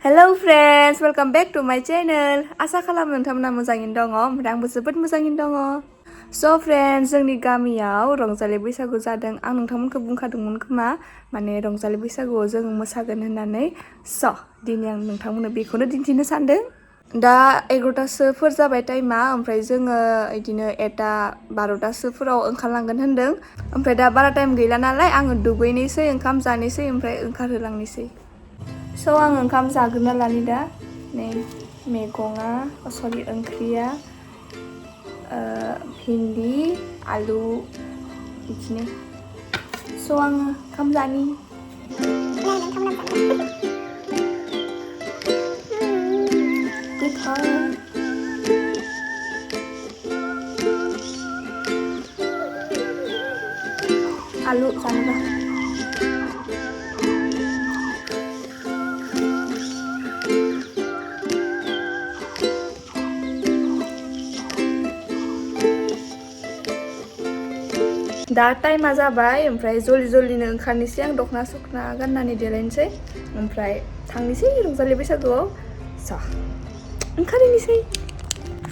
Hello friends, welcome back to my channel. Asa खालामो नोंथांमोना मोजाङैनो दङ, ओमफ्राय आंबो जोबोद मोजाङैनो दङ. So friends, जोंनि गामियाव रंजालि बैसागु जादों. आं नोंथांमोनखौ बुंखादोंमोन खोमा, माने रंजालि बैसागुआव जों मोसागोन होननानै. So, दिनै आं नोंथांमोननो बेखौनो दिन्थिनो सानदों. दा 11टासोफोर जाबाय टाइमा, ओमफ्राय जोङो बिदिनो 12टासोफोराव ओंखारलांगोन होनदों. ओमफ्राय दा बारा टाइम गैला नालाय आङो दुगैनोसै, ओंखाम जानोसै, ओमफ्राय ओंखारहोलांनोसै. So आं ओंखाम जाग्रोना लानि दा. नै मैगङा, ओंख्रिया भिन्दि, आलु बिदिनो. So आङो ओंखाम जानि. गोथाव. आलु जानोबा. दा टाइमा जाबाय, ओमफ्राय जल्दिनो ओंखारनोसै. आं दखना सखना गाननानै देलायनोसै, ओमफ्राय थांनोसै रंजालि बैसागुआव. स' ओंखारहैनोसै.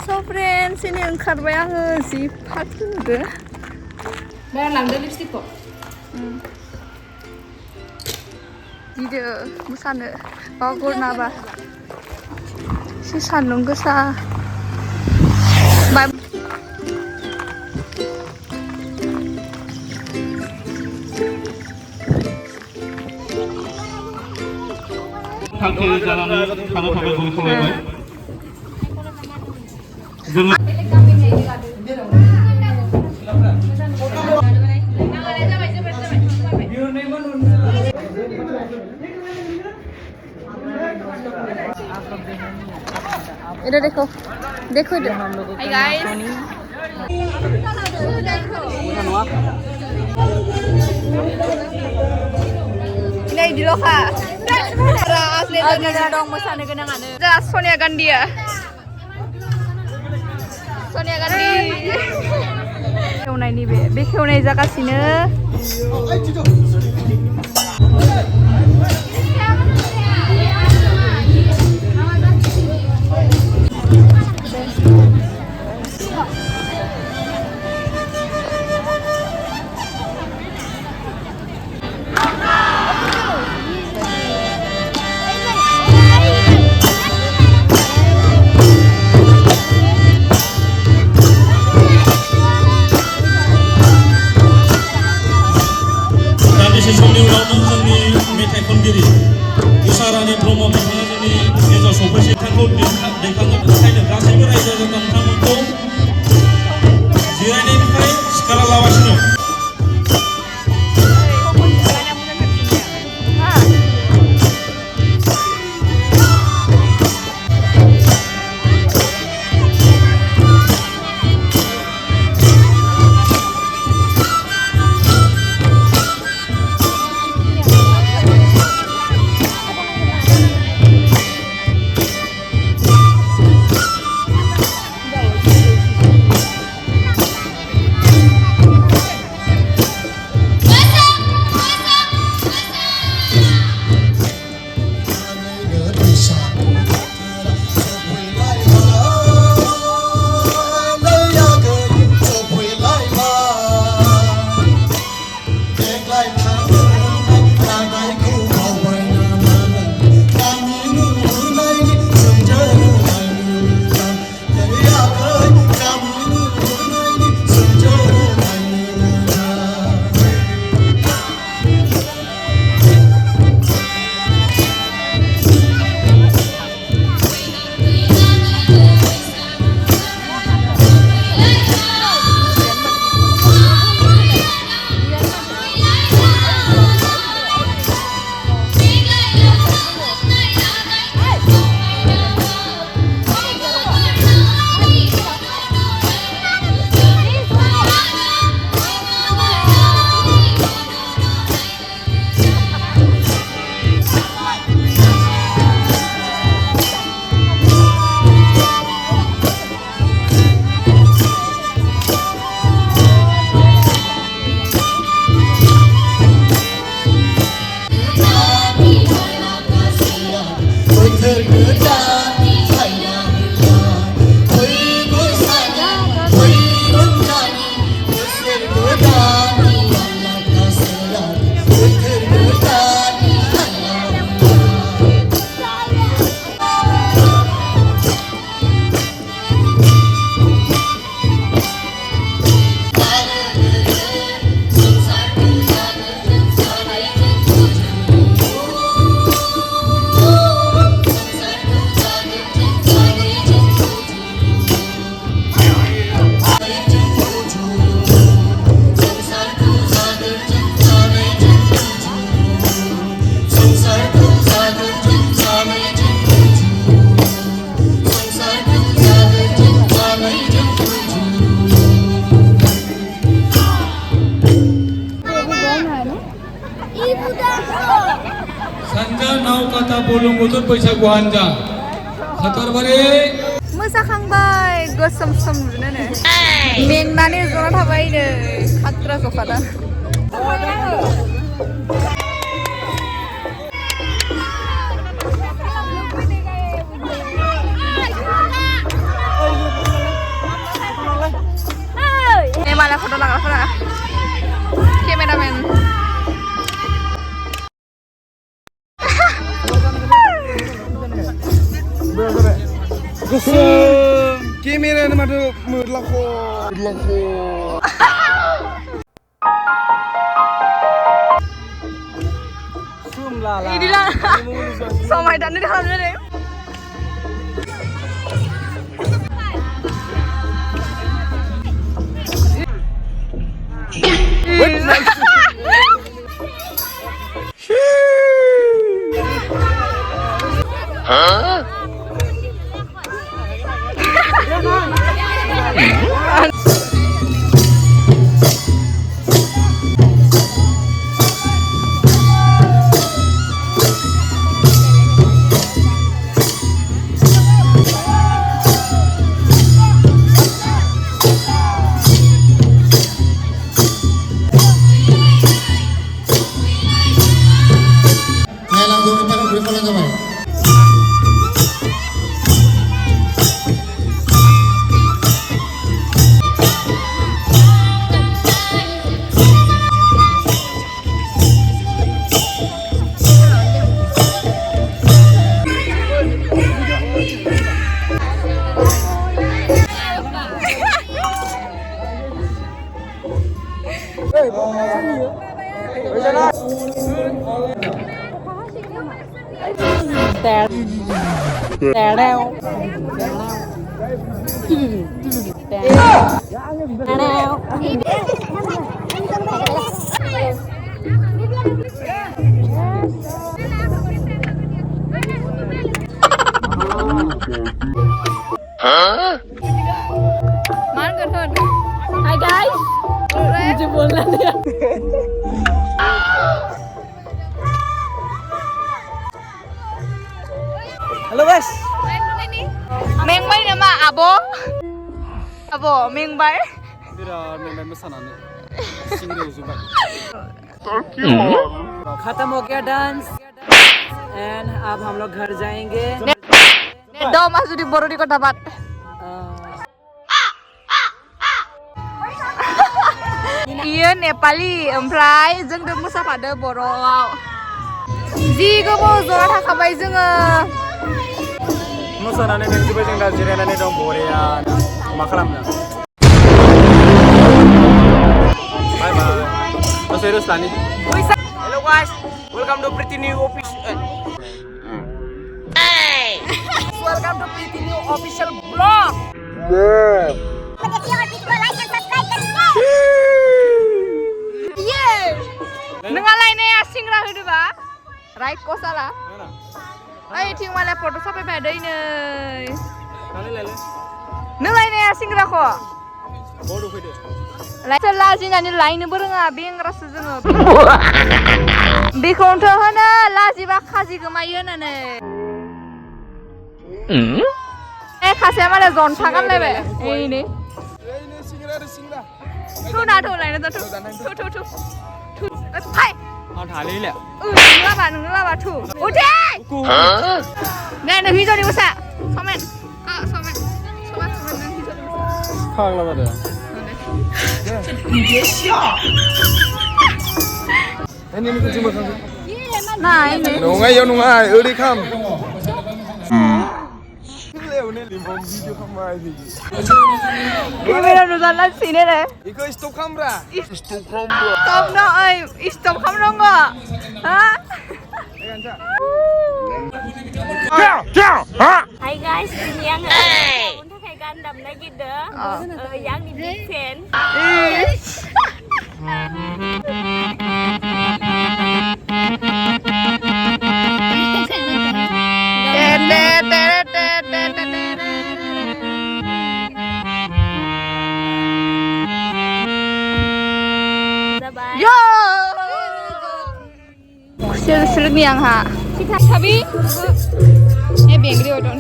स' फ्रेन्ड्स, दिनै ओंखारबाय आङो. जि फालतु नुदो. बारा लांदो लिपस्टिकखौ. गिदो मोसानो बावगुरनाबा. एसे सान्दुं गोसा. थांखि जानानै थानो थाखाय जों खावलायबाय. जोङो इधर देखो इधर. Hi guys. Ini di loka. Asli dong mosaनो गोनाङानो. दा सोनिया गान्धीया. सोनिया गान्धी. खेवनायनि बे खेवनाय जागासिनो. समनि उनावनो जोंनि मेथाइ खनगिरि इसारानि ब्रह्म बिथाङा जोंनि गेजेराव सफैसै. बिथांखौ दैखांनो थाखायनो गासैबो रायजो राजा नोंथांमोनखौ जिरायनायनिफ्राय सिखारा लागासिनो. बोथोर गोदाननि हायना फै बैसागु फै रंजालि बोसोर गोदाननि आला कासेरारि बोथोर गोदाननि हायना सानजा नाव काटा बुरलुंबुथुर बैसागु हानजा हाथरबारि मोसाखांबाय गोसोम सोम नुनोनो मेंनानै जना थाबाय नै खात्रा जखादा माला फट' लाग्राफोरा cameramen Kamera madu mudlako. Inilah samai dan ini hamil deh. Hi guys, मुझे बोलना नहीं Halo guys. Mengbay nama abo, abo mengbay. Tidak memang mesanane. Singri usubat. खत्म हो गया डांस एंड अब हम लोग घर जाएंगे Do masuk di Borodi Kota Bat. Iya Nepali, ompray जों दो मोसाफादो बर'आव. जि गोबाव जना थाखाबाय जोङो. मोसानानै मेंजोब्बाय जों दा जिरायनानै दं बरिया मा खालामनो बाय बाय दसे रेस्ट लानि hello guys welcome to pretty new office Welcome to Pretty New Official Vlog. Nengalai singra hidup ba, right kosala. Ay ting malah foto sampai pada ini. Nengalai singra ko. Board उफैदो Lain laजिनानै लायनो बोरोङा बे नग्रासो जोङो. बेखौथ' होनो लाजिबा खाजि गोमायो होननानै. खासेया मालाय जन्था गानलायबाय एनै थुना थुलायनो दा थु फाय आं थालिले नोङो लाबा थु उठे ने nang hijau di masa. Somen. Kak, somen. Somen nang hijau di masa. Khang lah ada. Ini kucing makan. Nah, ini. Nungai ya nungai, uri kam. Ini limbong video kamera ini. Kamera nu jalan sini deh. Iko stop kamera. Stop no, stop kamera enggak? Hah? Hai guys, ini yang untuk kayak gandam lagi deh, yang di big fan. Yo, sulit nih yang ha. Tapi, biang dia udah.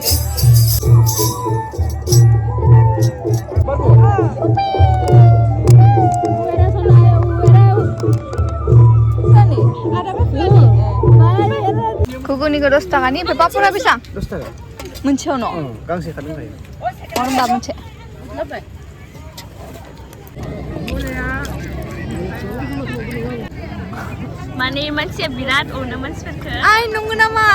Kuku nih kedos tangan nih, berapa pula bisa? Dosta. Mencono. Kang sih kadang saya. Orang dah mencet. Mana yang masih berat, mana masih Ay, nunggu nama.